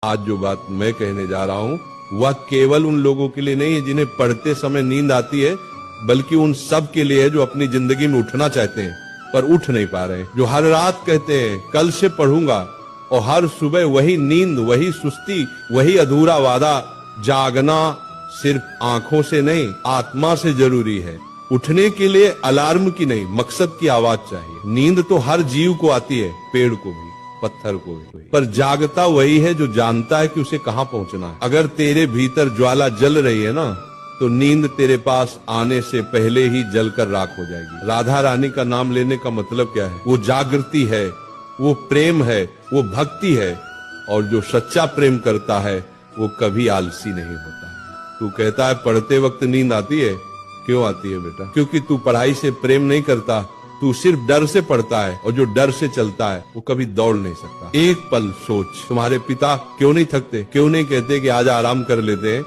आज जो बात मैं कहने जा रहा हूँ वह केवल उन लोगों के लिए नहीं है जिन्हें पढ़ते समय नींद आती है, बल्कि उन सब के लिए है जो अपनी जिंदगी में उठना चाहते हैं पर उठ नहीं पा रहे, जो हर रात कहते हैं कल से पढ़ूंगा, और हर सुबह वही नींद, वही सुस्ती, वही अधूरा वादा। जागना सिर्फ आंखों से नहीं, आत्मा से जरूरी है। उठने के लिए अलार्म की नहीं, मकसद की आवाज चाहिए। नींद तो हर जीव को आती है, पेड़ को भी, पत्थर को भी, पर जागता वही है जो जानता है कि उसे कहाँ पहुंचना है। अगर तेरे भीतर ज्वाला जल रही है ना, तो नींद तेरे पास आने से पहले ही जलकर राख हो जाएगी। राधा रानी का नाम लेने का मतलब क्या है? वो जागृति है, वो प्रेम है, वो भक्ति है, और जो सच्चा प्रेम करता है वो कभी आलसी नहीं होता। तू कहता है पढ़ते वक्त नींद आती है, क्यों आती है बेटा? क्योंकि तू पढ़ाई से प्रेम नहीं करता, तू सिर्फ डर से पढ़ता है, और जो डर से चलता है वो कभी दौड़ नहीं सकता। एक पल सोच, तुम्हारे पिता क्यों नहीं थकते? क्यों नहीं कहते कि आज आराम कर लेते हैं?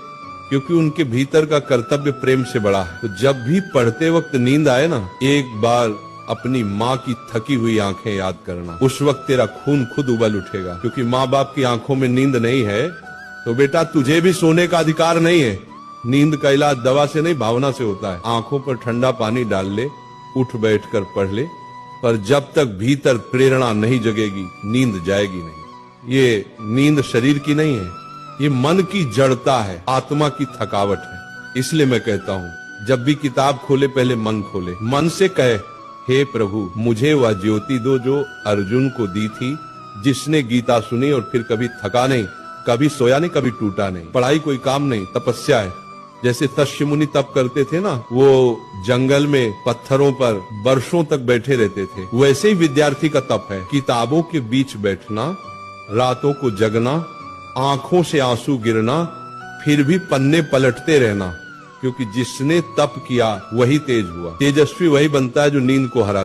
क्योंकि उनके भीतर का कर्तव्य प्रेम से बड़ा है। तो जब भी पढ़ते वक्त नींद आए ना, एक बार अपनी माँ की थकी हुई आंखें याद करना। उस वक्त तेरा खून खुद उबल उठेगा, क्योंकि माँ बाप की आंखों में नींद नहीं है तो बेटा तुझे भी सोने का अधिकार नहीं है। नींद का इलाज दवा से नहीं, भावना से होता है। आंखों पर ठंडा पानी डाल ले, उठ बैठकर पढ़ ले, पर जब तक भीतर प्रेरणा नहीं जगेगी नींद जाएगी नहीं। ये नींद शरीर की नहीं है, ये मन की जड़ता है, आत्मा की थकावट है। इसलिए मैं कहता हूँ जब भी किताब खोले पहले मन खोले, मन से कहे हे प्रभु मुझे वह ज्योति दो जो अर्जुन को दी थी, जिसने गीता सुनी और फिर कभी थका नहीं, कभी सोया नहीं, कभी टूटा नहीं। पढ़ाई कोई काम नहीं, तपस्या है। जैसे तस्य मुनि तप करते थे ना, वो जंगल में पत्थरों पर वर्षों तक बैठे रहते थे, वैसे ही विद्यार्थी का तप है। किताबों के बीच बैठना, रातों को जगना, आंखों से आंसू गिरना, फिर भी पन्ने पलटते रहना, क्योंकि जिसने तप किया वही तेज हुआ। तेजस्वी वही बनता है जो नींद को हरा।